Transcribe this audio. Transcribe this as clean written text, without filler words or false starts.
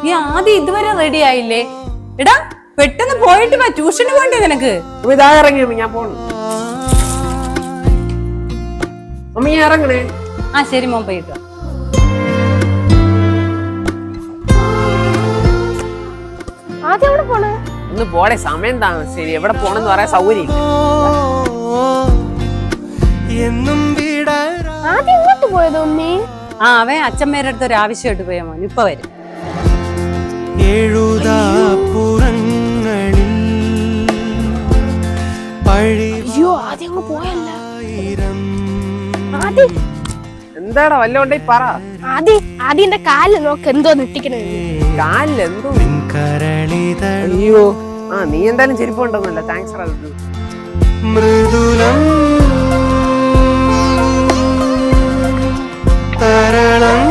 നീ ആദ്യം ഇതുവരെ റെഡി ആയില്ലേ? എടാ പെട്ടെന്ന് പോയിട്ട് വാ, ട്യൂഷന് പോണ്ടേ നിനക്ക്? ഇതാ ഇറങ്ങി ഞാൻ പോണു. മമ്മി ഞാൻ ഇറങ്ങണേ. ആ ശരി മോൻ പോയിട്ട് വാ. ആദ്യം എവിടെ പോണേ? ഒന്ന് പോടെ, സമയം താമ. ശരി, എവിടെ പോണെന്ന് പറയാൻ സൗകര്യം. ആദ്യം ഇങ്ങോട്ട് പോയത് ഉമ്മി. ആ അവൻ അച്ഛമ്മേരുടെ അടുത്ത് ഒരു ആവശ്യമായിട്ട് പോയാ മോൻ ഇപ്പൊ വരും. അയ്യോ ആദ്യം അങ്ങ് പോയല്ല. ആദ്യം എന്താടാ വല്ലോണ്ടേ പറ. ആദ്യം എന്റെ കാലിൽ നോക്ക് എന്തോ നെട്ടിക്കണേ. കാലിൽ എന്തോ? അയ്യോ ആ നീ എന്തായാലും ചെരുപ്പ് ഉണ്ടോന്നല്ല. താങ്ക്സ്. മൃദുലം തരളം